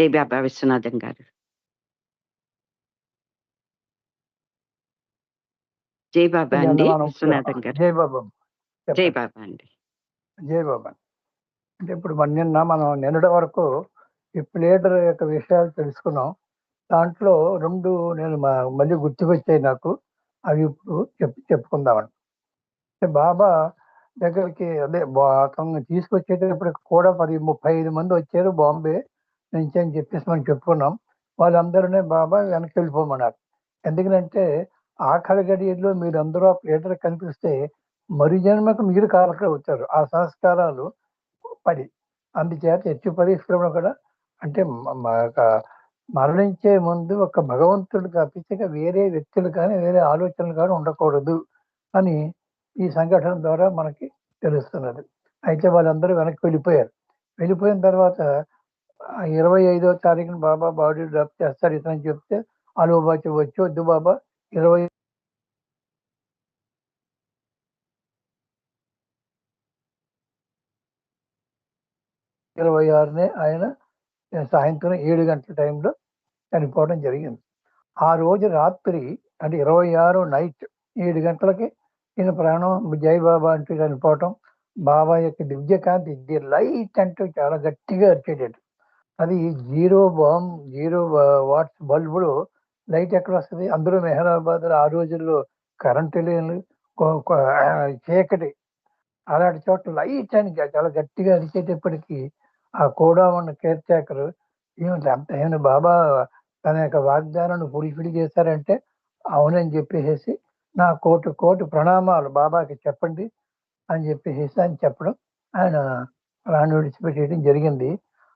జై బాబా విశ్వనాథం గారు. జై బాబా అండి విశ్వనాథం గారు. జై బాబా. జై బాబా అండి. జై బాబా. అంటే ఇప్పుడు మనం నిన్నటి వరకు ఈ ప్లేడర్ యొక్క విషయాలు తెలుసుకున్నాం. దాంట్లో 2 నేను మళ్ళీ గుర్తుకొచ్చాయి నాకు. అవి ఇప్పుడు చెప్పుకుందామండి. బాబా దగ్గరికి అదే అతన్ని తీసుకొచ్చేటప్పటికి కూడా 35 మంది వచ్చారు బాంబే నుంచి అని చెప్పేసి మనం చెప్పుకున్నాం. వాళ్ళందరూనే బాబా వెనక్కి వెళ్ళిపోమన్నారు. ఎందుకంటే ఆఖరి గడియల్లో మీరందరూ ఆ ప్లేటర్ కనిపిస్తే మరు జన్మకు మీరు కారకులు అవుతారు. ఆ సంస్కారాలు పడి అందుచేత ఎట్టి పరిశ్రమ కూడా అంటే మరణించే ముందు ఒక భగవంతుడు తప్పించక వేరే వ్యక్తులు కానీ వేరే ఆలోచనలు కానీ ఉండకూడదు అని ఈ సంఘటన ద్వారా మనకి తెలుస్తున్నది. అయితే వాళ్ళందరూ వెనక్కి వెళ్ళిపోయారు. వెళ్ళిపోయిన తర్వాత 25వ తారీఖున బాబా బాడీ డ్రాప్ చేస్తారు ఇతని చెప్తే అలోబాచి వచ్చి వద్దు బాబా 26నే ఆయన సాయంత్రం 7 గంటల టైంలో చనిపోవడం జరిగింది. ఆ రోజు రాత్రి అంటే 26 నైట్ 7 గంటలకి ఈయన ప్రాణం జై బాబా అంటూ చనిపోవటం. బాబా యొక్క దివ్యకాంతి ది లైట్ అంటూ చాలా గట్టిగా అరిచేటట్టు. అది 0 వాట్స్ బల్బులో లైట్ ఎక్కడ వస్తుంది? అందరూ మెహరాబాద్ ఆ రోజుల్లో కరెంటు లేని చీకటి అలాంటి చోట్ల లైట్ అని చాలా గట్టిగా అరిచేటప్పటికీ ఆ కూడా ఉన్న కేర్ టేకర్ ఏమిటి బాబా తన యొక్క వాగ్దానాన్ని ఫుల్ఫిల్ చేశారంటే అవునని చెప్పేసి నా కోటి ప్రణామాలు బాబాకి చెప్పండి అని చెప్పేసి ఆయన చెప్పడం ఆయన ప్రాణం విడిచిపెట్టేయడం జరిగింది.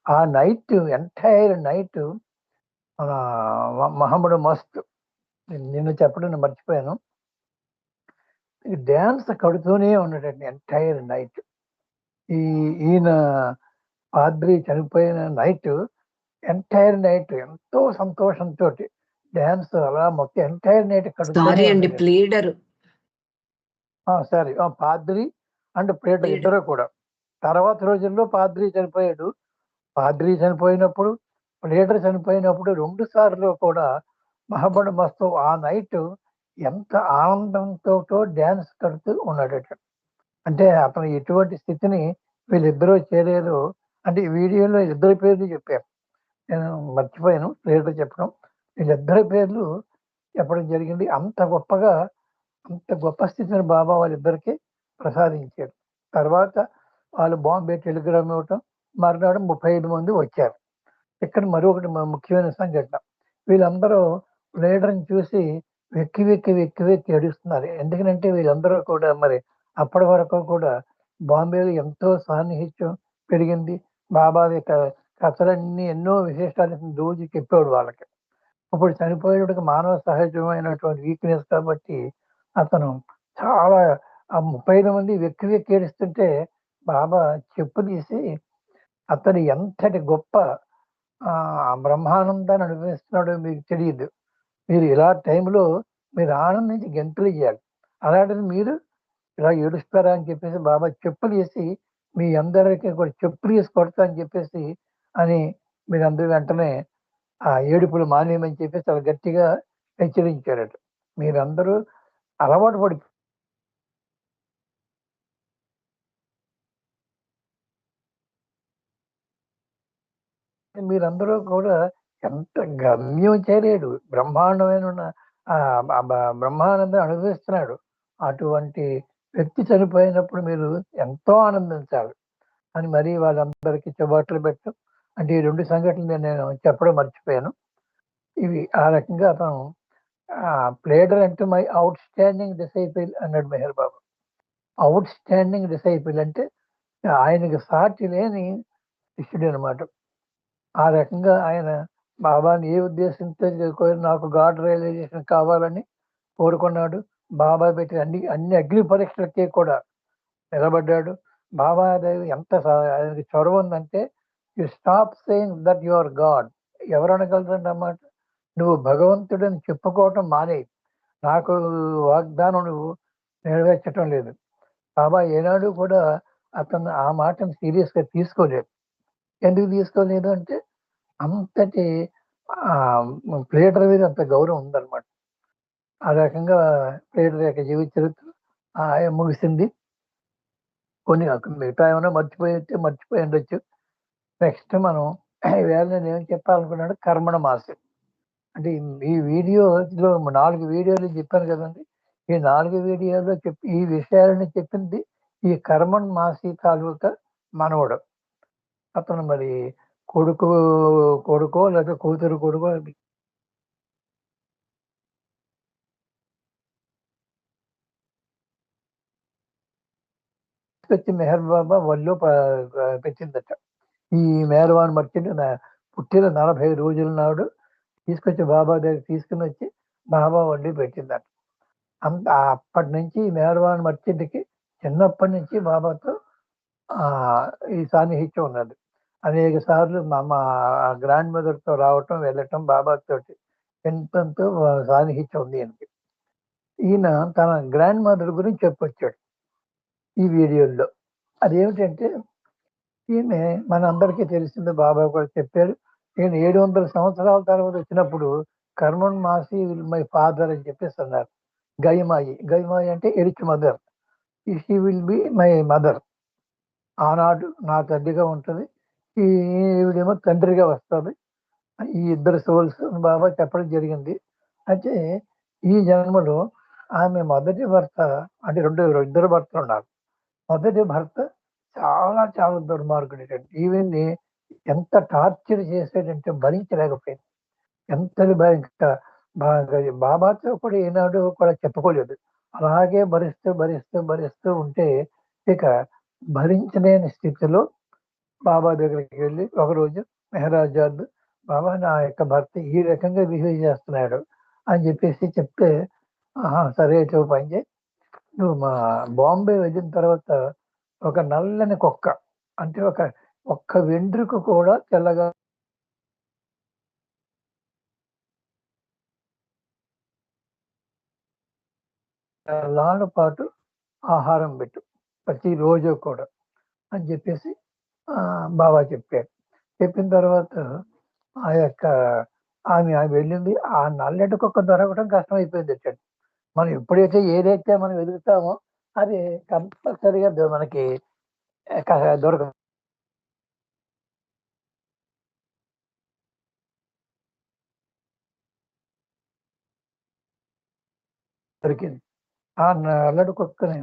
ఆ నైట్ ఎంటైర్ నైట్ మహమ్మద్ మస్త్ నిన్ను చెప్పడం నేను మర్చిపోయాను. డ్యాన్స్ కడుతూనే ఉన్నాడండి ఎంటైర్ నైట్. ఈయన పాద్రి చనిపోయిన నైట్ ఎంటైర్ నైట్ ఎంతో సంతోషంతో డ్యాన్స్ అలా మొత్తం ఎంటైర్ నైట్ సారీ అండి ప్లేడర్ సరే పాద్రి అండ్ ప్లేడర్ ఇద్దరు కూడా. తర్వాత రోజుల్లో పాద్రి చనిపోయాడు. పాద్రి చనిపోయినప్పుడు ప్లేడర్ చనిపోయినప్పుడు 2 సార్లు కూడా మహమ్మద్ మస్తు ఆ నైట్ ఎంత ఆనందంతో డ్యాన్స్ కడుతూ ఉన్నాడట. అంటే అతను ఎటువంటి స్థితిని వీళ్ళిద్దరూ చేరారు అంటే ఈ వీడియోలో ఇద్దరి పేర్లు చెప్పారు. నేను మర్చిపోయాను ప్లేడర్ చెప్పడం. వీళ్ళిద్దరి పేర్లు చెప్పడం జరిగింది. అంత గొప్ప స్థితిని బాబా వాళ్ళిద్దరికి ప్రసాదించారు. తర్వాత వాళ్ళు బాంబే టెలిగ్రామ్ ఇవ్వటం మర్నాడు 35 మంది వచ్చారు. ఇక్కడ మరొకటి ముఖ్యమైన సంఘటన. వీళ్ళందరూ లీడర్ని చూసి వెక్కి ఏడుస్తున్నారు. ఎందుకంటే వీళ్ళందరూ కూడా మరి అప్పటి వరకు కూడా బాంబేలో ఎంతో సాన్నిహిత్యం పెరిగింది. బాబా యొక్క కథలన్నీ ఎన్నో విశేషాలు రోజు చెప్పేవాడు వాళ్ళకి. ఇప్పుడు చనిపోయేటికి మానవ సహజమైనటువంటి వీక్నెస్ కాబట్టి అతను చాలా ఆ 35 మంది వెక్కి ఏడుస్తుంటే బాబా చెప్పు తీసి అతను ఎంతటి గొప్ప బ్రహ్మానందాన్ని అనుభవిస్తున్నాడో మీకు తెలియదు. మీరు ఇలా టైంలో మీరు ఆనందించి గెంతులు చేయాలి. అలాంటిది మీరు ఇలా ఏడుస్తారా అని చెప్పేసి బాబా చెప్పులు వేసి మీ అందరికీ కూడా చెప్పులు వేసి కొడతా అని చెప్పేసి అని మీరందరూ వెంటనే ఆ ఏడుపులు మానేయమని చెప్పేసి చాలా గట్టిగా హెచ్చరించారట. మీరందరూ అలవాటు పడి మీరందరూ కూడా ఎంత గమ్యం చేరాడు. బ్రహ్మాండమైన బ్రహ్మానందం అనుభవిస్తున్నాడు. అటువంటి వ్యక్తి చనిపోయినప్పుడు మీరు ఎంతో ఆనందించాలి అని మరీ వాళ్ళందరికీ చెబాట్లు పెట్టడం. అంటే ఈ 2 సంఘటనలు నేను చెప్పడం మర్చిపోయాను. ఇవి ఆ రకంగా అతను ప్లేడర్ అంటే మై అవుట్ స్టాండింగ్ డిసైపుల్ అన్నాడు మెహర్ బాబు. అవుట్ స్టాండింగ్ డిసైపుల్ అంటే ఆయనకి సాటి లేని శిష్యుడు అనమాట. ఆ రకంగా ఆయన బాబాని ఏ ఉద్దేశంతో నాకు గాడ్ రియలైజేషన్ కావాలని కోరుకున్నాడు. బాబా పెట్టి అన్ని అగ్ని పరీక్షలకి కూడా నిలబడ్డాడు. బాబా ఎంత ఆయనకి చొరవ ఉందంటే you stop saying that you are God. ఎవరు అనగలరండి అన్నమాట? నువ్వు భగవంతుడని చెప్పుకోవటం మానే. నాకు వాగ్దానం నువ్వు నెరవేర్చటం లేదు. బాబా ఏనాడు కూడా అతను ఆ మాటను సీరియస్గా తీసుకోలేదు. ఎందుకు తీసుకోలేదు అంటే అంతటి ప్లేటర్ మీద అంత గౌరవం ఉందన్నమాట. ఆ రకంగా ప్లేటర్ యొక్క జీవిత చరిత్ర ముగిసింది. కొన్ని మిగతా ఏమైనా మర్చిపోయి ఉండొచ్చు. నెక్స్ట్ మనం ఈవేళ నేనేం చెప్పాలనుకున్నాను, కర్మణ మాసం. అంటే ఈ వీడియోలో 4 వీడియోలు చెప్పాను కదండి. ఈ 4 వీడియోలో ఈ విషయాలని చెప్పింది ఈ కర్మణ్ మాసి తాలూకా మనవడు. అతను మరి కొడుకో లేదా కూతురు కొడుకో తీసుకొచ్చి మెహర్ బాబా ఒళ్ళో పెట్టిందట. ఈ మేర్వాన్ మర్చెంట్ పుట్టిన 40 రోజుల నాడు తీసుకొచ్చి బాబా దగ్గర తీసుకుని వచ్చి బాబా వండి పెట్టిందట. అప్పటి నుంచి మేర్వాన్ మర్చెంట్కి చిన్నప్పటి నుంచి బాబాతో ఈ సాన్నిహిత్యం ఉన్నది. అనేక సార్లు మా గ్రాండ్ మదర్తో రావటం వెళ్ళటం బాబాతోటి ఎంతో సాన్నిహిత్యం ఉంది ఈయనకి. ఈయన తన గ్రాండ్ మదర్ గురించి చెప్పొచ్చాడు ఈ వీడియోల్లో. అదేమిటంటే ఈమె మనందరికీ తెలిసింది, బాబా కూడా చెప్పారు. ఈయన 700 సంవత్సరాల తర్వాత వచ్చినప్పుడు కర్మణ్ మాసి విల్ మై ఫాదర్ అని చెప్పేసి అన్నారు. గైమాయి అంటే Erich mother, she will be my mother. ఆనాడు నా తల్లిగా ఉంటుంది, ఈవిడేమో తండ్రిగా వస్తుంది. ఈ ఇద్దరు సోల్స్ బాబా చెప్పడం జరిగింది. అయితే ఈ జన్మలో ఆమె మొదటి భర్త, అంటే ఇద్దరు భర్తలు ఉన్నారు. మొదటి భర్త చాలా చాలా దుర్మార్గుడేటండి. ఈవెన్ని ఎంత టార్చర్ చేసాడంటే భరించలేకపోయింది. ఎంతటి బాబాతో కూడా ఏనాడు కూడా చెప్పుకోలేదు. అలాగే భరిస్తూ ఉంటే ఇక భరించలేని స్థితిలో బాబా దగ్గరికి వెళ్ళి ఒకరోజు మెహరాజాద్, బాబా నా యొక్క భర్త ఈ రకంగా బిహేవ్ చేస్తున్నాడు అని చెప్పేసి చెప్తే, సరే అయితే ఓ పని చేయి, నువ్వు మా బాంబే వెళ్ళిన తర్వాత ఒక నల్లని కుక్క, అంటే ఒక్క వెంట్రుక కూడా తెల్లగా లాల పాటు ఆహారం పెట్టు ప్రతిరోజు కూడా అని చెప్పేసి బాబా చెప్పారు. చెప్పిన తర్వాత ఆ యొక్క ఆమె వెళ్ళింది. ఆ నల్లటి కుక్క దొరకడం కష్టం అయిపోయింది. మనం ఎప్పుడైతే ఏదైతే మనం వెతుకుతామో అది కంపల్సరిగా మనకి దొరకదు. దొరికింది. ఆ నల్లటి కుక్కని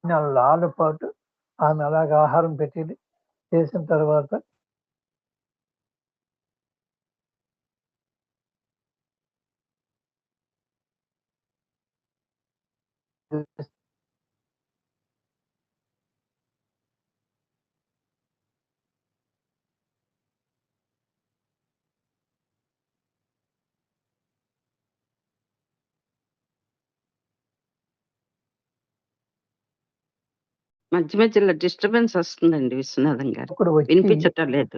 నెలల పాటు ఆమె అలాగే ఆహారం పెట్టింది. చేసిన తర్వాత మధ్య మధ్యలో డిస్టర్బెన్స్ వస్తుందండి విశ్వనాథం గారు. ఇప్పుడు వచ్చి వినిపించటం లేదు.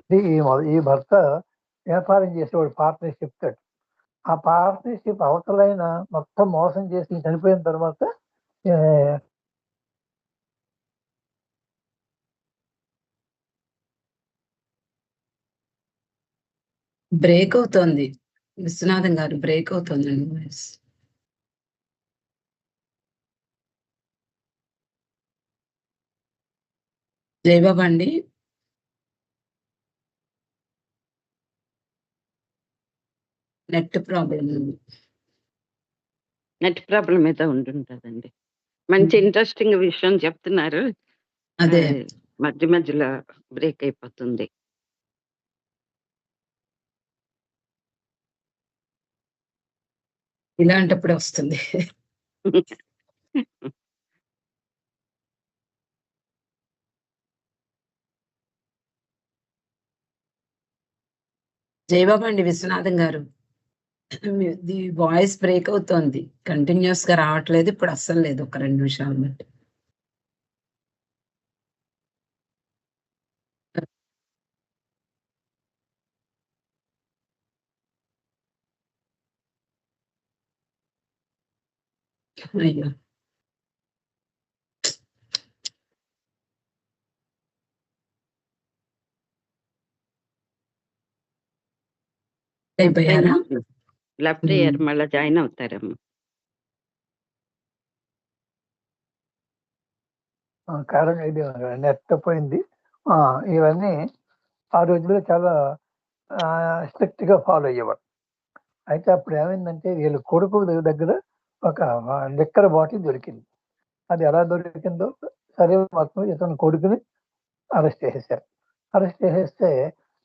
ఈ భర్త వ్యాపారం చేసేవాడు పార్ట్నర్షిప్ చెప్తాడు. ఆ పార్ట్నర్షిప్ అవతలైన మొత్తం మోసం చేసి చనిపోయిన తర్వాత బ్రేక్ అవుతోంది విశ్వనాథం గారు, బ్రేక్ అవుతోందండి వాయిస్. జయబాబా అండి, నెట్ ప్రాబ్లం ఉంది. నెట్ ప్రాబ్లం అయితే ఉంటుంటదండి. మంచి ఇంట్రెస్టింగ్ విషయం చెప్తున్నారు. అదే మధ్య మధ్యలో బ్రేక్ అయిపోతుంది. ఇలాంటప్పుడు వస్తుంది. జయబాబా అండి, విశ్వనాథం గారు, ది వాయిస్ బ్రేక్ అవుతోంది, కంటిన్యూస్ గా రావట్లేదు. ఇప్పుడు అస్సలు లేదు. ఒక 2 నిమిషాలు బట్టి. అయ్యో, అయిపోయారా లెఫ్ట్ ఇయర్ మళ్ళీ జాయిన్ అవుతారమ్మా. కారణం ఇది నెట్ పోయింది. ఇవన్నీ ఆ రోజుల్లో చాలా స్ట్రిక్ట్ గా ఫాలో అయ్యేవారు. అయితే అప్పుడు ఏమైందంటే వీళ్ళ కొడుకు దగ్గర ఒక లిక్కర్ బాటిల్ దొరికింది. అది ఎలా దొరికిందో సరే మొత్తం ఇతను కొడుకుని అరెస్ట్ చేసేసారు. అరెస్ట్ చేసేస్తే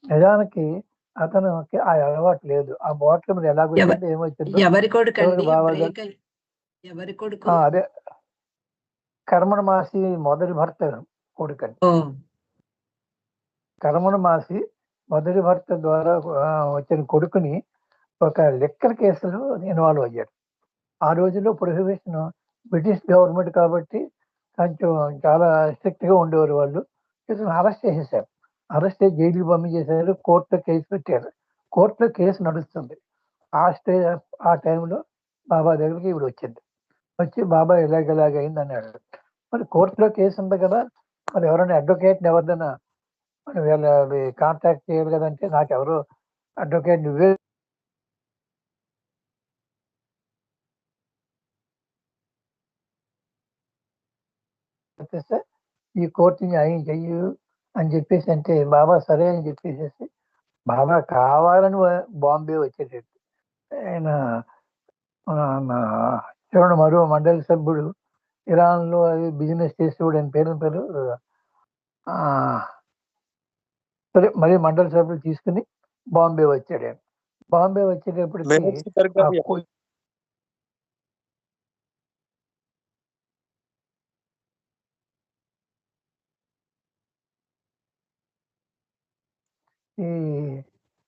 నిజానికి అతనికి ఆ అలవాటు లేదు. ఆ బాటిల్ మరి ఎలాగొచ్చిందో ఏమొచ్చిందో ఎవరి కొడుకు అండి బాగా ఎవరి కొడుకు అదే కర్మణ మాసి మొదటి భర్త కొడుకండి. కర్మణ మాసి మొదటి భర్త ద్వారా వచ్చిన కొడుకుని ఒక లిక్కర్ కేసులో ఇన్వాల్వ్ అయ్యాడు. ఆ రోజుల్లో ప్రొహిబిషన్ బ్రిటిష్ గవర్నమెంట్ కాబట్టి కొంచెం చాలా స్ట్రిక్ట్ గా ఉండేవారు వాళ్ళు. ఇతను అరెస్ట్ చేసేసారు. అరెస్ట్ చేసి జైలుకి పంపించేశారు. కోర్టులో కేసు పెట్టారు. కోర్టులో కేసు నడుస్తుంది. ఆ టైంలో బాబా దగ్గరికి ఇప్పుడు వచ్చింది. వచ్చి బాబా ఇలాగ అయింది అన్నాడు. మరి కోర్టులో కేసు ఉంది కదా, మరి ఎవరైనా అడ్వకేట్ని ఎవరిదైనా మరి వీళ్ళ కాంటాక్ట్ చేయాలి కదంటే నాకు ఎవరు అడ్వకేట్ నువ్వే చెప్పేస్తే ఈ కోర్టుని న్యాయం చెయ్యు అని చెప్పేసి అంటే బాబా సరే అని చెప్పేసేసి బాబా కావాలని బాంబే వచ్చేటట్టు ఆయన చూడండి మరో మండలి సభ్యుడు ఇరాన్లో అది బిజినెస్ చేసేవాడు అని పేరు సరే మరి మండలి సభ్యులు తీసుకుని బాంబే వచ్చాడు. ఆయన బాంబే వచ్చేటప్పటికి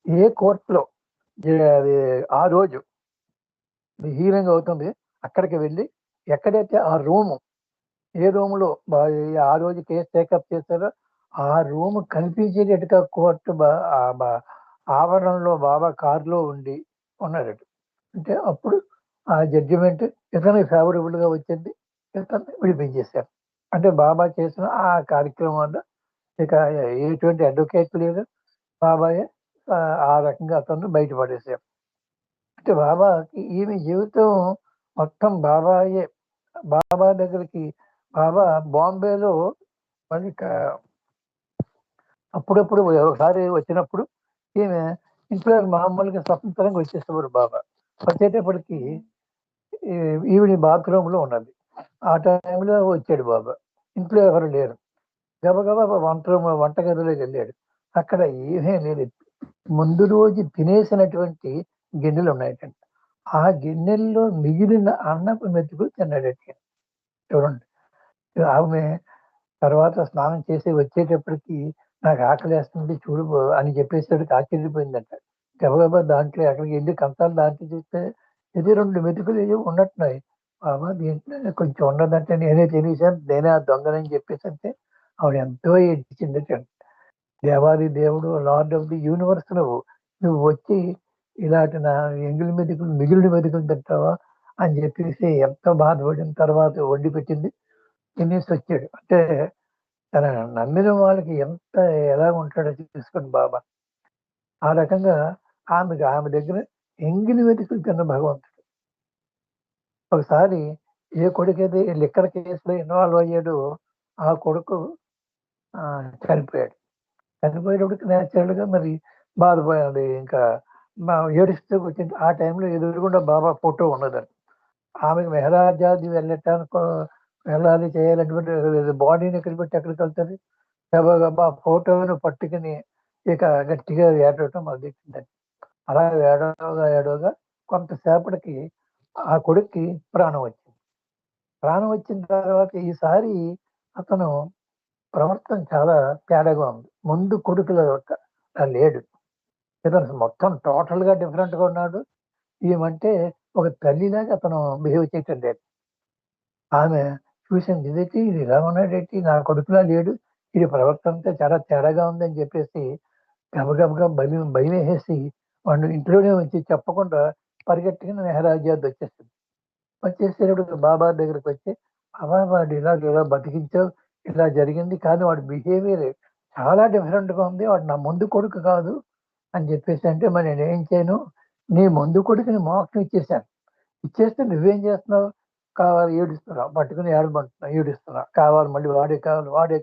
ఏ కోర్టులో అది ఆ రోజు హీరింగ్ అవుతుంది అక్కడికి వెళ్ళి ఎక్కడైతే ఆ రూము ఏ రూములో ఆ రోజు కేసు టేకప్ చేశారో ఆ రూమ్ కనిపించేటట్టుగా కోర్టు ఆవరణలో బాబా కారులో ఉన్నాడు. అంటే అప్పుడు ఆ జడ్జిమెంట్ ఇతనికి ఫేవరబుల్ గా వచ్చింది. ఇతన్ని విడిపించేశారు. అంటే బాబా చేసిన ఆ కార్యక్రమం వల్ల ఇక ఎటువంటి అడ్వకేట్ లేదు. బాబాయే ఆ రకంగా అతను బయటపడేశారు. అంటే బాబాకి ఈమె జీవితం మొత్తం బాబాయే. బాబా దగ్గరికి బాబా బాంబేలో మళ్ళీ అప్పుడప్పుడు ఒకసారి వచ్చినప్పుడు ఈమె ఇంట్లో మామూలుగా స్వతంత్రంగా వచ్చేసేవారు. బాబా వచ్చేటప్పటికి ఈవిడ బాత్రూమ్ లో ఉన్నది. ఆ టైంలో వచ్చాడు బాబా. ఇంట్లో ఎవరు లేరు. గబగబా వంటగదిలోకి వెళ్ళాడు. అక్కడ ఏమీ లేదు. ముందు రోజు తినేసినటువంటి గిన్నెలు ఉన్నాయటండి. ఆ గిన్నెల్లో మిగిలిన అన్నపు మెతుకులు తిన్నాడట. చూడండి, ఆమె తర్వాత స్నానం చేసి వచ్చేటప్పటికి నాకు ఆకలేస్తుంది చూడు అని చెప్పేసరికి ఆశ్చర్యపోయిందంట. గబగబా దాంట్లో అక్కడికి వెళ్ళి కంచాలు దాంట్లో చూస్తే ఇది 2 మెతుకులు ఏవో ఉన్నట్టున్నాయి. బాబా దీంట్లో కొంచెం ఉన్నదంటే నేనే తినేసాను, నేనే ఆ దొంగనని చెప్పేసి అంటే ఆవిడ ఎంతో ఏడ్చిందట. దేవాది దేవుడు, లార్డ్ ఆఫ్ ది యూనివర్స్ నువ్వు వచ్చి ఇలాంటి నా మిగిలిన మెతుకులు తింటావా అని చెప్పేసి ఎంతో బాధపడిన తర్వాత వండి పెట్టింది తినేసి వచ్చాడు. అంటే తన నమ్మిన వాళ్ళకి ఎలా ఉంటాడో చూసుకోండి బాబా. ఆ రకంగా ఆమె దగ్గర ఎంగిలి మెతుకులు తిన్న భగవంతుడు. ఒకసారి ఏ కొడుకైతే లిక్కర్ కేసులో ఇన్వాల్వ్ అయ్యాడో ఆ కొడుకు చనిపోయాడు. చనిపోయేటప్పటికి న్యాచురల్ గా మరి బాధపోయాడు. ఇంకా ఏడుస్తూ వచ్చింది. ఆ టైంలో ఎదురుగుండా బాబా ఫోటో ఉన్నదండి. ఆమెకు మెహరాజాది వెళ్ళాలి చేయాలన్నటువంటి బాడీని ఎక్కడ పెట్టి ఎక్కడికి వెళ్తుంది. గబా ఫోటోను పట్టుకుని ఇక గట్టిగా ఏడవటం మొదలెట్టిందండి. అలా ఏడవగా కొంతసేపటికి ఆ కొడుక్కి ప్రాణం వచ్చింది. ప్రాణం వచ్చిన తర్వాత ఈసారి అతను ప్రవర్తన చాలా తేడాగా ఉంది. ముందు కొడుకుల లేడు. ఇతను మొత్తం టోటల్ గా డిఫరెంట్ గా ఉన్నాడు. ఏమంటే ఒక తల్లిలాగా అతను బిహేవ్ చేయటం లేదు. ఆమె చూసింది, ఇదేంటి ఇది ఇలా ఉన్నాడేంటి, నా కొడుకులా లేడు, ఇది ప్రవర్తనతో చాలా తేడాగా ఉందని చెప్పేసి గబగబగా భయం వేసేసి వాళ్ళు ఇంట్లోనే వచ్చి చెప్పకుండా పరిగెట్టుకుని మెహరాజాద్ వచ్చేసింది. వచ్చేసేటప్పుడు బాబా దగ్గరికి వచ్చి వాడు ఇలా బతికించావు, ఇలా జరిగింది, కానీ వాడి బిహేవియర్ చాలా డిఫరెంట్ గా ఉంది, వాడు నా ముందు కొడుకు కాదు అని చెప్పేసి అంటే మరి నేనేం చేయను, నీ ముందు కొడుకుని మోక్షం ఇచ్చేసాను. ఇచ్చేస్తే నువ్వేం చేస్తున్నావు? కావాలి ఏడుస్తున్నావు, పట్టుకుని ఏడమంటున్నావు, ఏడుస్తున్నావు, కావాలి మళ్ళీ వాడే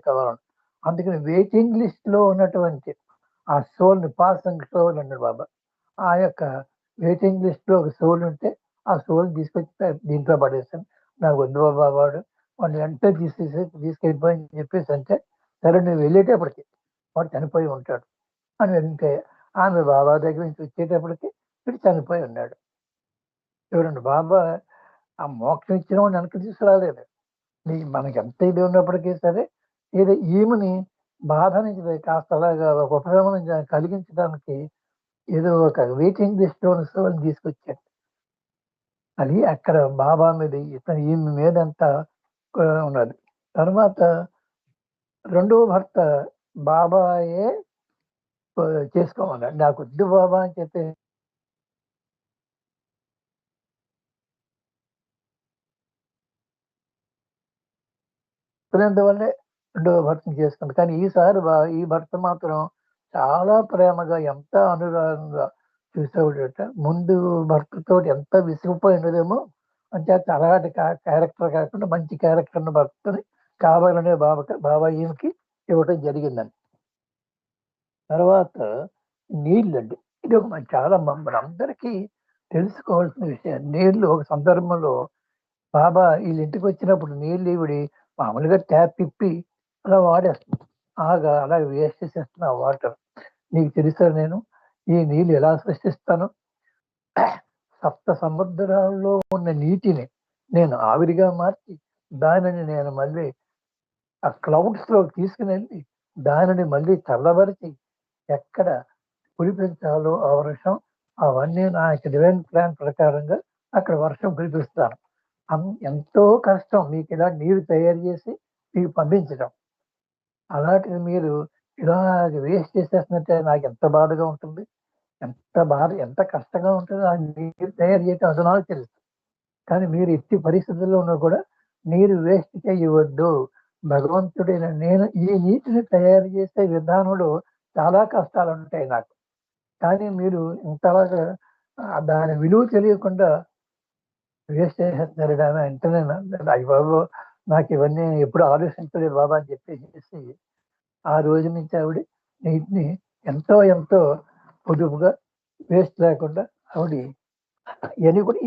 కావాలని. అందుకని వెయిటింగ్ లిస్ట్ లో ఉన్నటువంటి ఆ సోల్ని పాసింగ్ సోల్ అన్నాడు బాబా. ఆ యొక్క వెయిటింగ్ లిస్ట్ లో ఒక సోల్ ఉంటే ఆ సోల్ తీసుకొచ్చి దీంట్లో పడేస్తాను. నాకు వద్దు బాబా వాడిని వెంటనే తీసుకెళ్ళిపోయి చెప్పేసి అంటే, సరే నువ్వు వెళ్ళేటప్పటికి వాడు చనిపోయి ఉంటాడు అని వెళ్తే, ఆమె బాబా దగ్గర నుంచి వచ్చేటప్పటికి వీడు చనిపోయి ఉన్నాడు. చూడండి, బాబా ఆ మోక్షం ఇచ్చిన వాడిని వెనక్కి తీసుకురాలేదు. మనకి ఎంత ఇది ఉన్నప్పటికీ సరే, ఏదో ఈమెని బాధ నుంచి కాస్త అలాగా ఒక ఉపశమనం కలిగించడానికి ఏదో ఒక వెయిటింగ్ లిస్ట్ సోల్ని తీసుకొచ్చాడు. అది అక్కడ బాబా మీద ఈమె మీద అంతా ఉన్నది. తర్వాత రెండవ భర్త బాబాయే చేసుకోమన్నాడు. నాకు వద్దు బాబా అని చెప్పి వల్లే రెండవ భర్తను చేసుకుంది. కానీ ఈసారి ఈ భర్త మాత్రం చాలా ప్రేమగా, ఎంత అనురాగంగా చూసేవాడట. ముందు భర్తతో ఎంత విసిగిపోయినదేమో, అంటే అలాంటి క్యారెక్టర్ కాకుండా మంచి క్యారెక్టర్ ఉన్న భర్తని కావాలనే బాబా ఈమెకి ఇవ్వటం జరిగిందండి. తర్వాత నీళ్ళండి, ఇది ఒక చాలా మనందరికీ తెలుసుకోవాల్సిన విషయం. నీళ్లు ఒక సందర్భంలో బాబా వీళ్ళ ఇంటికి వచ్చినప్పుడు నీళ్ళు ఈవిడి మామూలుగా ట్యాప్ తిప్పి అలా వాడేస్తుంది. అలా వేస్ట్ చేసేస్తున్నా వాటర్. నీకు తెలుసా నేను ఈ నీళ్ళు ఎలా సృష్టిస్తాను? సప్త సముద్రాల్లో ఉన్న నీటిని నేను ఆవిరిగా మార్చి దానిని నేను మళ్ళీ ఆ క్లౌడ్స్ లో తీసుకుని వెళ్ళి దానిని మళ్ళీ చల్లబరిచి ఎక్కడ కురిపించాలో ఆ వర్షం అవన్నీ నా యొక్క డివైన్ ప్లాన్ ప్రకారంగా అక్కడ వర్షం కురిపిస్తాను. ఎంతో కష్టం మీకు ఇలా నీరు తయారు చేసి మీకు పంపించడం. అలాంటిది మీరు ఇలా వేస్ట్ చేసేస్తున్నట్టే నాకు ఎంత బాధగా ఉంటుంది, ఎంత కష్టంగా ఉంటుందో ఆ నీరు తయారు చేయటం అది నాకు తెలుసు. కానీ మీరు ఎట్టి పరిస్థితుల్లో ఉన్నా కూడా నీరు వేస్ట్ చేయవద్దు. భగవంతుడైన నేను ఈ నీటిని తయారు చేసే విధానంలో చాలా కష్టాలు ఉంటాయి నాకు. కానీ మీరు ఇంతలాగా దాని విలువ తెలియకుండా వేస్ట్ చేసేస్తున్నారు. కానీ వెంటనే అయ్యి బాబు నాకు ఇవన్నీ ఎప్పుడు ఆలోచించలేదు బాబా అని చెప్పేసి ఆ రోజు నుంచి ఆవిడ నీటిని ఎంతో ఎంతో పొదుపుగా వేస్ట్ లేకుండా ఆవిడ ఇవన్నీ కూడా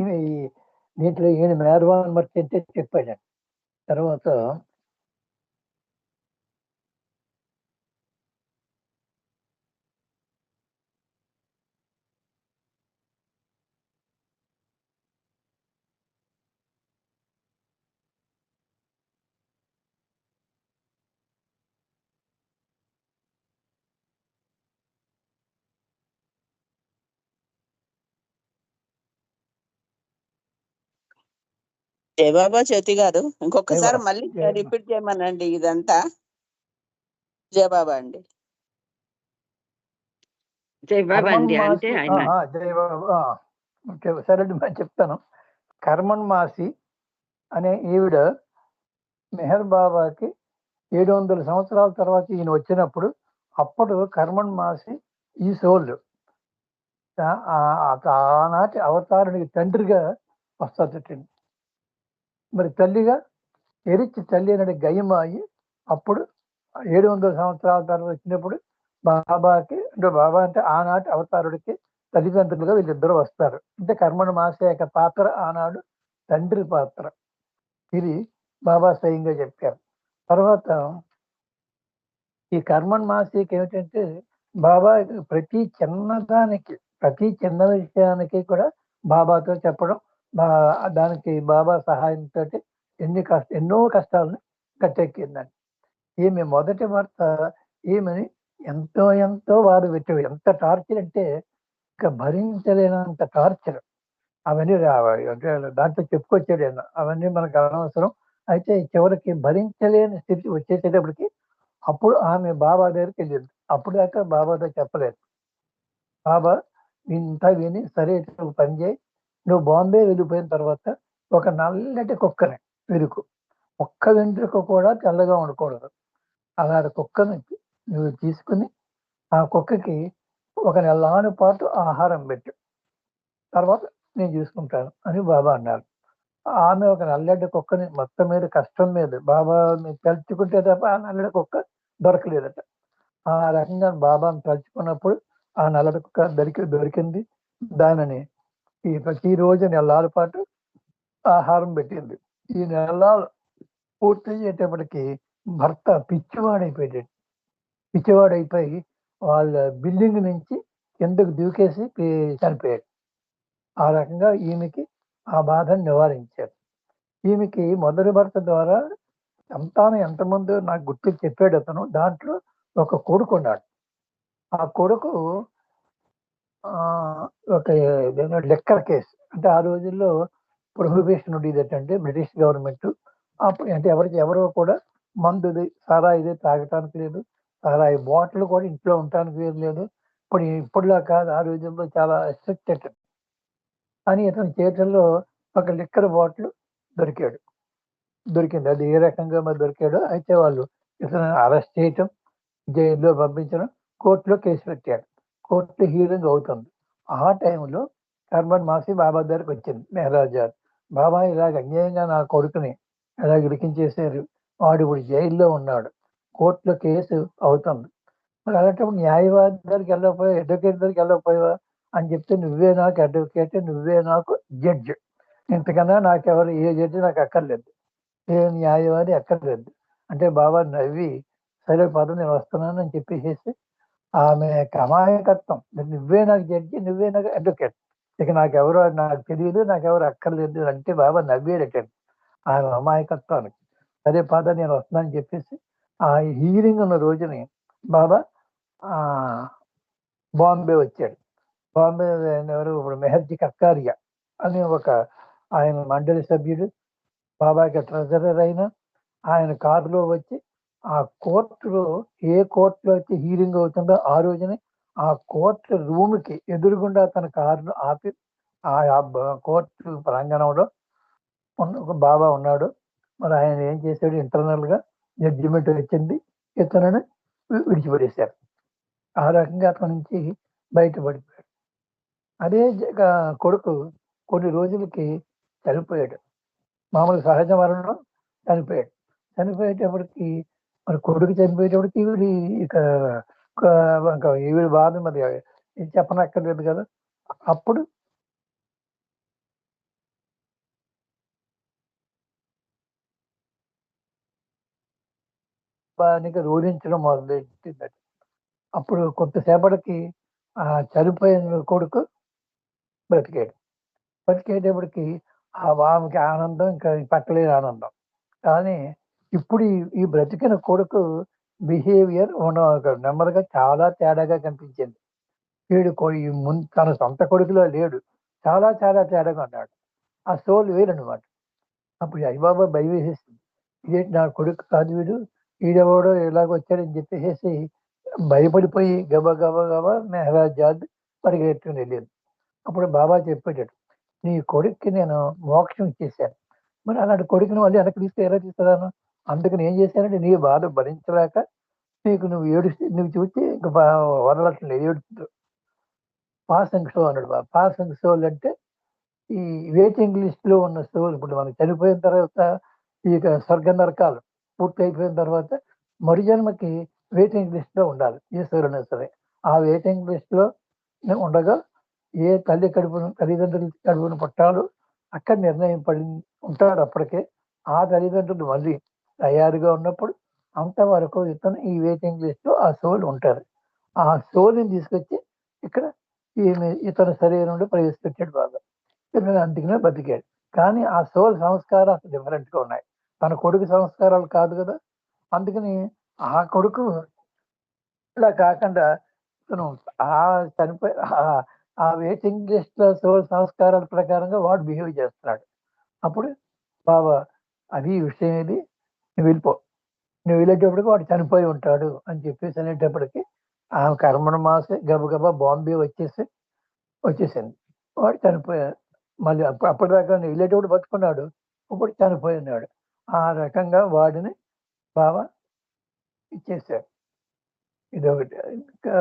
దీంట్లో ఈయన మేర్వాన్ మర్చెంట్ చెప్పాడు. తర్వాత జయబాబా జ్యోతి గారు ఇంకొకసారి మళ్ళీ రిపీట్ చేయమనండి ఇదంతా. జయబాబా అండి. జయబాబా అండి. అంటే ఆయన సరే చెప్తాను. కర్మన్ మాసి అనే ఈవిడ మెహర్ బాబాకి 700 సంవత్సరాల తర్వాత ఈయన వచ్చినప్పుడు, అప్పుడు కర్మన్ మాసి ఈ సోల్ ఆనాటి అవతారునికి తండ్రిగా వస్తుందటండి. మరి తల్లిగా ఎరిచి తల్లి అనే గయ్యమాయి అప్పుడు 700 సంవత్సరాల తర్వాత వచ్చినప్పుడు బాబాకి, అంటే బాబా అంటే ఆనాటి అవతారుడికి తల్లిదండ్రులుగా వీళ్ళిద్దరూ వస్తారు. అంటే కర్మణ మాస యొక్క పాత్ర ఆనాడు తండ్రి పాత్ర. ఇది బాబా స్వయంగా చెప్పారు. తర్వాత ఈ కర్మన్ మాసికి ఏమిటంటే బాబా ప్రతి చిన్న విషయానికి కూడా బాబాతో చెప్పడం, దానికి బాబా సహాయంతో ఎన్నో కష్టాలను కట్టెక్కిందండి. ఈమె మొదటి భర్త ఈమెని ఎంతో వారు పెట్టాడు. ఎంత టార్చర్ అంటే ఇంకా భరించలేనంత టార్చర్. అవన్నీ దాంట్లో చెప్పుకొచ్చాడు. అవన్నీ మనకు అనవసరం. అయితే చివరికి భరించలేని స్థితి వచ్చేసేటప్పటికి అప్పుడు ఆమె బాబా దగ్గరికి వెళ్ళింది. అప్పుడు దాకా బాబాతో చెప్పలేదు. బాబా విని సరే నువ్వు పని చేయి, నువ్వు బాంబే వెళ్ళిపోయిన తర్వాత ఒక నల్లటి కుక్కని వెరుకు, ఒక్క వెంట్రుక కూడా తెల్లగా ఉండకూడదు. అలాంటి కుక్కని నువ్వు తీసుకుని ఆ కుక్కకి 1 నెల పాటు ఆహారం పెట్టు. తర్వాత నేను చూసుకుంటాను అని బాబా అన్నారు. ఆమె ఒక నల్లటి కుక్కని మొత్తం మీద కష్టం మీద బాబా తలుచుకుంటే తప్ప ఆ నల్లటి కుక్క దొరకలేదట. ఆ రకంగా బాబాను తలుచుకున్నప్పుడు ఆ నల్లటి కుక్క దొరికింది. దానిని ఈ ప్రతిరోజు నెలల పాటు ఆహారం పెట్టింది. ఈ నెలలు పూర్తయ్యేటప్పటికి భర్త పిచ్చివాడైపోయాడు. పిచ్చివాడైపోయి వాళ్ళ బిల్డింగ్ నుంచి కిందకు దూకేసి చనిపోయాడు. ఆ రకంగా ఈమెకి ఆ బాధను నివారించారు. ఈమెకి మొదటి భర్త ద్వారా సంతానం ఎంతమందో నాకు గుర్తు చెప్పాడు అతను. దాంట్లో ఒక కొడుకు ఉన్నాడు. ఆ కొడుకు ఒక లిక్కర్ కేసు, అంటే ఆ రోజుల్లో ప్రొహిబిషన్ ఉండేదటంటే బ్రిటిష్ గవర్నమెంట్. అప్పుడు అంటే ఎవరో కూడా మందుది సారాయిది తాగటానికి లేదు. సారాయి బాటిల్ కూడా ఇంట్లో ఉండటానికి లేదు. ఇప్పుడులా కాదు, ఆ రోజుల్లో చాలా స్ట్రిక్ట్. అని ఇతని చేతుల్లో ఒక లిక్కర్ బాటిల్ దొరికింది. అది ఏ రకంగా మరి దొరికాడో అయితే వాళ్ళు ఇతను అరెస్ట్ చేయటం, జైల్లో పంపించడం, కోర్టులో కేసు పెట్టాడు. కోర్టు హీరింగ్ అవుతుంది. ఆ టైంలో కర్మన్ మాసి బాబా దగ్గరికి వచ్చింది మెహరాజాద్. బాబా ఇలాగ అన్యాయంగా నా కొడుకుని ఇలా ఇరికించేశారు, వాడు ఇప్పుడు జైల్లో ఉన్నాడు, కోర్టులో కేసు అవుతుంది. మరి అలాంటప్పుడు న్యాయవాది దగ్గరికి వెళ్ళకపోయా, అడ్వకేట్ దగ్గరికి వెళ్ళకపోయావా అని చెప్తే, నువ్వే నాకు అడ్వకేట్, నువ్వే నాకు జడ్జ్, ఇంతకన్నా నాకెవరు ఏ జడ్జి నాకు అక్కర్లేదు, ఏ న్యాయవాది అక్కర్లేదు అంటే బాబా నవ్వి, సరే పద నేను వస్తున్నాను అని చెప్పేసి ఆమె అమాయకత్వం, నువ్వే నాకు జడ్జి, నువ్వే నాకు అడ్వకేట్, ఇక నాకెవరు నాకు తెలియదు, నాకెవరు అక్కర్లేదు అంటే బాబా నవ్వేటండి ఆమె అమాయకత్వానికి. సరే పద నేను వస్తున్నానని చెప్పేసి ఆ హీరింగ్ ఉన్న రోజుని బాబా బాంబే వచ్చాడు. బాంబే ఎవరు ఇప్పుడు మెహర్జీ కక్కారియా అని ఒక ఆయన మండలి సభ్యుడు, బాబాకి ట్రెజరర్ అయిన ఆయన కారులో వచ్చి ఆ కోర్టులో ఏ కోర్టులో అయితే హీరింగ్ అవుతుందో ఆ రోజునే ఆ కోర్టు రూమ్కి ఎదురుగుండా తన కారును ఆపి ఆ కోర్టు ప్రాంగణంలో ఒక బాబా ఉన్నాడు. మరి ఆయన ఏం చేశాడు, ఇంటర్నల్ గా జడ్జిమెంట్ వచ్చింది, ఇతను విడిచిపడేశారు. ఆ రకంగా అతని నుంచి బయటపడిపోయాడు. అదే కొడుకు కొన్ని రోజులకి చనిపోయాడు. మామూలు సహజ మరణంలో చనిపోయాడు. చనిపోయేటప్పటికి మరి కొడుకు చనిపోయేటప్పటికి ఈవిడ బాధ మరి చెప్పనక్కర్లేదు కదా. అప్పుడు బాగా రోధించడం మొదలెట్టిందట. అప్పుడు కొంతసేపటికి ఆ చనిపోయిన కొడుకు బ్రతికాడు. బతికేటప్పటికి ఆమెకి ఆనందం ఇంకా పట్టలేని ఆనందం. కానీ ఇప్పుడు ఈ బ్రతికిన కొడుకు బిహేవియర్ నెమ్మదిగా చాలా తేడాగా కనిపించింది. వీడు తన సొంత కొడుకులో లేడు, చాలా చాలా తేడాగా ఉన్నాడు. ఆ సోల్ వేరనమాట. అప్పుడు అయ్యబాబా భయం వేసేసింది, ఇదేంటి నా కొడుకు కాదు వీడు, వీడెవడో ఇలాగొచ్చాడని చెప్పేసి భయపడిపోయి గబా మెహరాజాద్ పరిగెట్టుకుని వెళ్ళింది. అప్పుడు బాబా చెప్పేటట్టు, నీ కొడుక్కి నేను మోక్షం ఇచ్చేసాను, మరి అలాంటి కొడుకుని మళ్ళీ వెనక్కి ఎలా తీసుకురాను, అందుకని ఏం చేశానంటే నీ బాధ భరించలేక నీకు నువ్వు చూసి ఇంకా వదలట్లేదు, ఏడుస్తూ పాసింగ్ షో అన్నాడు బాబా. పాసింగ్ షోలు అంటే ఈ వెయిటింగ్ లిస్ట్ లో ఉన్న సోల్, ఇప్పుడు మనకి చనిపోయిన తర్వాత ఇక స్వర్గ నరకాలు పూర్తి అయిపోయిన తర్వాత మరు జన్మకి వెయిటింగ్ లిస్ట్ లో ఉండాలి ఈశ్వరుని సరే. ఆ వెయిటింగ్ లిస్ట్ లో ఉండగా ఏ తల్లిదండ్రులు కడుపును పుట్టాలో అక్కడ నిర్ణయం పడి ఉంటాడు. అప్పటికే ఆ తల్లిదండ్రులు మళ్ళీ తయారుగా ఉన్నప్పుడు అంతవరకు ఇతను ఈ వెయిటింగ్ లిస్ట్ లో ఆ సోల్ ఉంటారు. ఆ సోల్ని తీసుకొచ్చి ఇక్కడ ఇతను శరీరంలో ప్రవేశపెట్టాడు బాబా. అందుకనే బతికాడు. కానీ ఆ సోల్ సంస్కారాలు డిఫరెంట్ గా ఉన్నాయి, తన కొడుకు సంస్కారాలు కాదు కదా. అందుకని ఆ కొడుకు ఇలా కాకుండా తను ఆ చనిపోయి ఆ వెయిటింగ్ లిస్ట్ లో సోల్ సంస్కారాల ప్రకారంగా వాడు బిహేవ్ చేస్తున్నాడు. అప్పుడు బాబా అది విషయం, ఇది నువ్వు వెళ్ళిపో, నువ్వు వెళ్ళేటప్పటికి వాడు చనిపోయి ఉంటాడు అని చెప్పేసి అనేటప్పటికి ఆ కర్మణ మాసే గబగబా బాంబే వచ్చేసింది. వాడు చనిపోయాడు. మళ్ళీ అప్పటిదాకా వెళ్ళేటప్పుడు బతుకున్నాడు, ఇప్పుడు చనిపోయినాడు. ఆ రకంగా వాడిని బాబా ఇచ్చేసాడు. ఇదొకటి. ఇంకా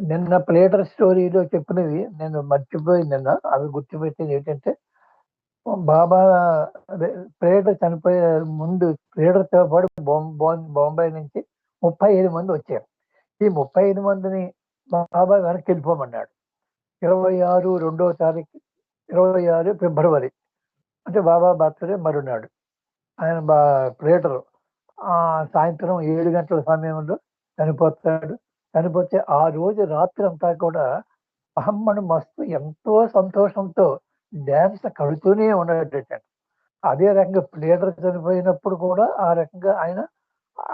నిన్న ప్లేటర్ స్టోరీలో చెప్పినవి నేను మర్చిపోయింది. నిన్న అవి గుర్తుపెట్టేది ఏంటంటే, బాబా అదే ప్లేటర్ చనిపోయే ముందు ప్లేటర్తో పాటు బొంబాయి నుంచి 35 మంది వచ్చారు. ఈ 35 మందిని బాబా వెనక్కి వెళ్ళిపోమన్నాడు. 26 రెండవ తారీఖు 26 ఫిబ్రవరి అంటే బాబా బర్త్డే మరునాడు. ఆయన ప్లేటరు సాయంత్రం 7 గంటల సమయంలో చనిపోతాడు. చనిపోతే ఆ రోజు రాత్రి అంతా కూడా మహమ్మడు మస్తు ఎంతో సంతోషంతో డ్యాన్స్ కడుతూనే ఉన్నాడట. అదే రకంగా ప్లేటర్ చనిపోయినప్పుడు కూడా ఆ రకంగా ఆయన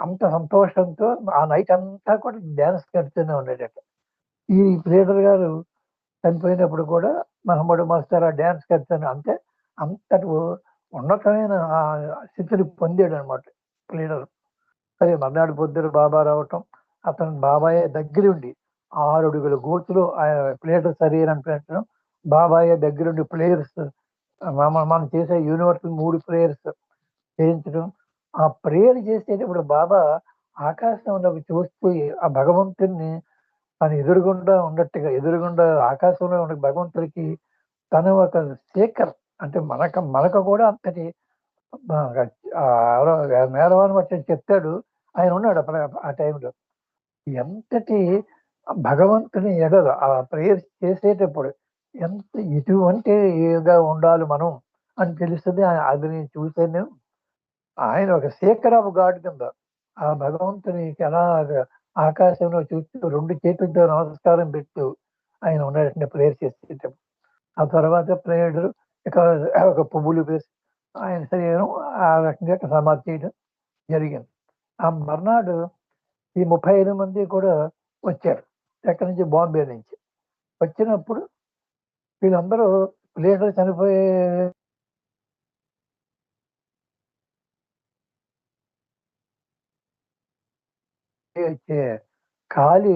అంత సంతోషంతో ఆ నైట్ అంతా కూడా డ్యాన్స్ కడుతూనే ఉన్నాడట. ఈ ప్లేటర్ గారు చనిపోయినప్పుడు కూడా మహమ్మడు మస్తారా డ్యాన్స్ కడుతూనే అంటే అంతటి ఉన్నతమైన ఆ స్థితిని పొందాడు అనమాట ప్లేటర్. సరే మర్నాడు పొద్దున బాబా రావటం, అతను బాబాయే దగ్గరుండి 6 అడుగుల గోతులో ఆయన ప్లేటర్ శరీరాన్ని పెట్టడం, బాబాయే దగ్గరుండి ప్రేయర్స్ మనం చేసే యూనివర్సల్ 3 ప్రేయర్స్ చేయించడం. ఆ ప్రేయర్ చేసేటప్పుడు బాబా ఆకాశంలోకి చూస్తూ ఆ భగవంతుడిని తను ఎదురుగుండా ఉన్నట్టుగా ఎదురుగుండా ఆకాశంలో ఉన్న భగవంతుడికి తను ఒక శేఖర్ అంటే మనకు కూడా అంతటి ఎవరో మేరవాని వచ్చి చెప్తాడు. ఆయన ఉన్నాడు అప్పుడు ఆ టైంలో. ఎంతటి భగవంతుని ఎడల ఆ ప్రేయర్ చేసేటప్పుడు ఎంత ఇటువంటిగా ఉండాలి మనం అని తెలుస్తుంది. అది నేను చూసాను. ఆయన ఒక శేఖర్ ఆఫ్ గాడ్ కింద ఆ భగవంతునికి ఎలా ఆకాశంలో చూస్తూ 2 చేతులతో నమస్కారం పెడుతూ ఆయన ఉన్నాడంటే ప్రేయర్ చేసేటప్పుడు. ఆ తర్వాత ప్రేయర్ ఒక పువ్వులు వేసి ఆయన శరీరం ఆ రకంగా సమాధి చేయడం జరిగింది. ఆ మర్నాడు ఈ 35 మంది కూడా వచ్చారు. ఎక్కడి నుంచి? బాంబే నుంచి. వచ్చినప్పుడు వీళ్ళందరూ ప్లేటర్ చనిపోయే ఖాళీ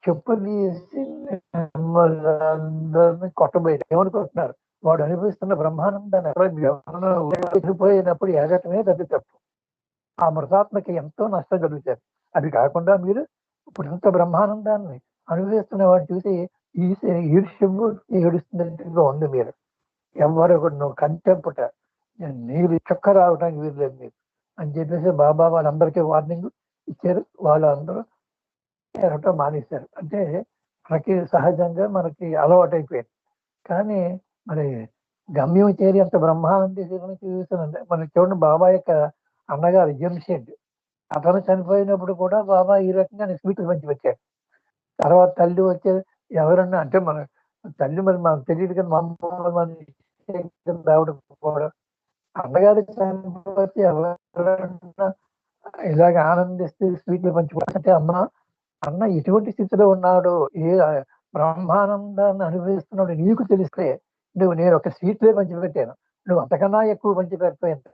చెప్పులు తీసి అందరిని కొట్టబోయారు. ఏమనుకుంటున్నారు? వాడు అనిపిస్తున్న బ్రహ్మానందాన్ని పోయినప్పుడు ఎగటమే పెద్ద తప్పు. ఆ మృతాత్మకి ఎంతో నష్టం కలుగుతారు. అది కాకుండా మీరు ఇప్పుడు ఇంత బ్రహ్మానందాన్ని అనుభవిస్తున్న వాడిని చూసి ఈర్ష్యము ఏడుస్తున్నట్టుగా ఉంది. మీరు ఎవరు నువ్వు కంటెంపుట నీరు చుక్క రావడానికి వీల్లేదు మీరు అని చెప్పేసి బాబా వాళ్ళందరికీ వార్నింగ్ ఇచ్చారు. వాళ్ళందరూ ఏడవటం మానేశారు. అంటే మనకి సహజంగా మనకి అలవాటు అయిపోయింది. కానీ మరి గమ్యం చేరి అంత బ్రహ్మానంద చూస్తుందంటే మనకి చూడండి, బాబా యొక్క అన్నగారు జంషెడ్ అతను చనిపోయినప్పుడు కూడా బాబా ఈ రకంగా స్వీట్లు పంచి వచ్చాడు. తర్వాత తల్లి వచ్చే ఎవరన్నా అంటే మన తల్లి మరి మనకు తెలియదు కానీ మామూలు రావడం కూడా అన్నగారు చనిపోతే ఎవరన్నా ఇలాగ ఆనందిస్తూ స్వీట్లు పంచుకోవడం అంటే అన్న ఎటువంటి స్థితిలో ఉన్నాడో ఏ బ్రహ్మానందాన్ని అనుభవిస్తున్నాడు నీకు తెలిస్తే నేను ఒక స్వీట్లే పంచిపెట్టాను, నువ్వు అంతకన్నా ఎక్కువ పంచిపెట్టాను.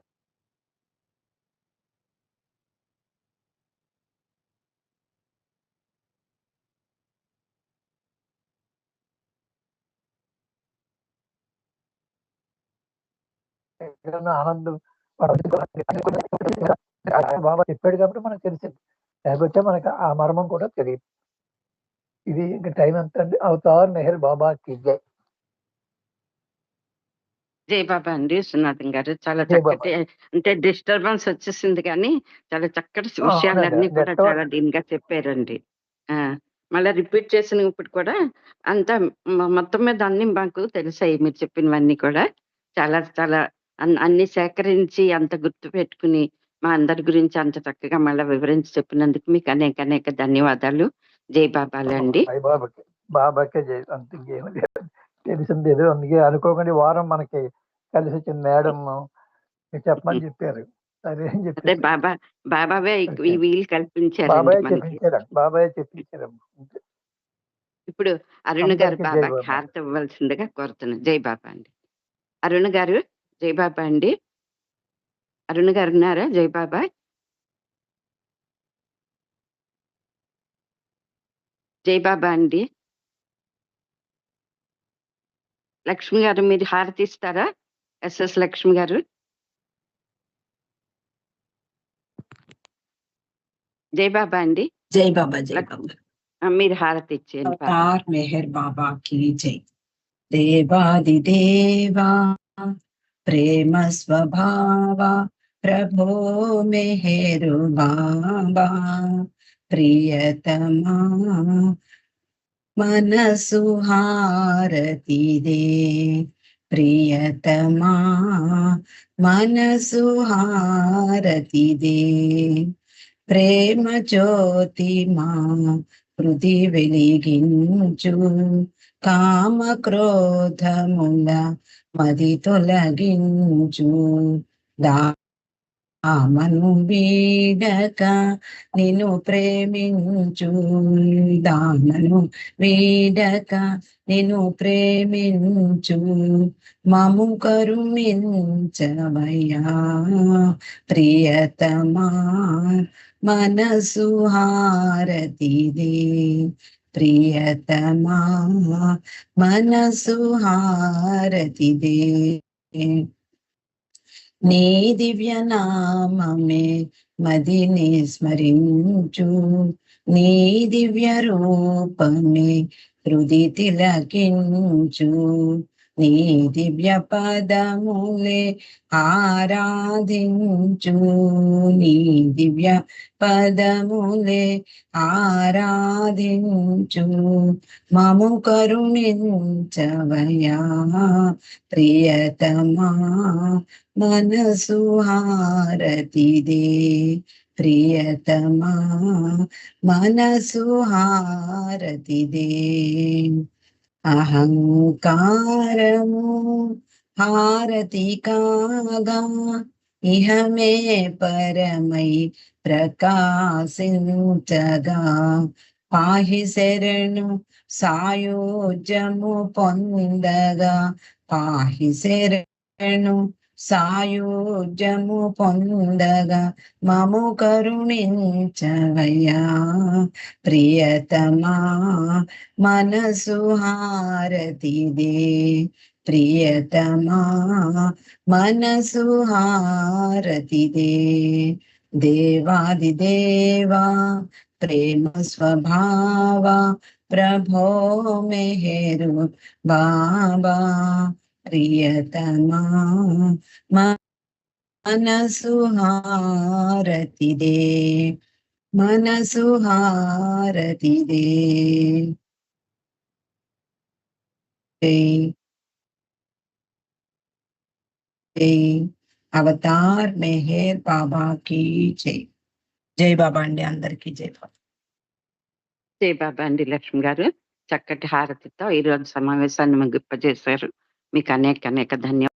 ఆనందం బాబా చెప్పాడు కాబట్టి మనకు తెలిసింది, లేకపోతే మనకు ఆ మర్మం కూడా తెలియదు. ఇది ఇంకా టైం ఎంత అండి? అవతార్ మెహర్ బాబాకి జై. జై బాబా అండి సునాథం గారు. చాలా చక్కటి అంటే డిస్టర్బెన్స్ వచ్చేసింది కానీ చాలా చక్కటి విషయాలన్నీ కూడా చాలా దీనిగా చెప్పారండి. మళ్ళీ రిపీట్ చేసినప్పుడు కూడా అంతా మొత్తం మీద అన్ని మాకు తెలిసాయి మీరు చెప్పినవన్నీ కూడా. చాలా చాలా అన్ని సేకరించి అంత గుర్తు పెట్టుకుని మా అందరి గురించి అంత చక్కగా మళ్ళీ వివరించి చెప్పినందుకు మీకు అనేక అనేక ధన్యవాదాలు. జై బాబాలండి. బాబాకే జై. అంత తెలిసింది ఏదో అందుకే అనుకోకుండా వారం మనకి కలిసి వచ్చింది. మేడం చెప్పమని చెప్పారు. సరే అని చెప్పి బాబావే ఈ వీలు కల్పించారు. బాబాయ్ చెప్పించారు. ఇప్పుడు అరుణ్ గారు బాబా హారతి ఇవ్వాల్సిందిగా కోరుతున్నాను. జై బాబా అండి. అరుణ్ గారు జై బాబా అండి. అరుణ్ గారు ఉన్నారా? జై బాబా. జై బాబా అండి. లక్ష్మి గారు మీరు హారతి ఇస్తారా? ఎస్ఎస్ లక్ష్మి గారు. జై బాబా అండి. జై బాబా, జై బాబా. మీరు హారతి ఇచ్చేయండి. అవతార్ మెహర్ బాబా की जय. देवादि देवा प्रेम स्वभावा प्रभो मेहरु बाबा प्रियतमा मनसु हारति दे प्रियतमा मनसु हारति दे ప్రేమ జ్యోతి మా హృది వెలిగించు కామ క్రోధముల మది తొలగించు దామను వీడక నిన్ను ప్రేమించు దామను వీడక నిన్ను ప్రేమించు మము కరుణించవయ్యా ప్రియతమా మనసు హారతి దే ప్రియతమా మనసు హారతి దే నీ దివ్య నామమే మదిని స్మరించు నీ దివ్య రూపమే హృది తిలకించు నీ దివ్య పదములే ఆరాధించు నీ దివ్య పదములే ఆరాధించు మము కరుణించవయ్యా ప్రియతమా మనసు హారతి దే ప్రియతమా మనసు హారతి దే అహంకారము హారతి కాగా ఇహమే పరమై ప్రకాశించగా పాహి శరణు సాయోజము పొందగా పాహి శరణు సాయోజము పొందగా మము కరుణించవయ్యా ప్రియతమా మనసు హారతి దే ప్రియతమా మనసు హారతి దే దేవాది దేవా ప్రేమ స్వభావ ప్రభో మెహరు బాబా ప్రియతమా మనసు హారతి దే మనసు హారతి దే అవతార్ మెహర్ బాబా की జై. జై బాబా అండి, అందరికీ జై బాబా. జై బాబా అండి. లక్ష్మి గారు చక్కటి హారతితో ఈరోజు సమావేశాన్ని ముగింపజేశారు. మీకు అనేక ధన్యవాదాలు.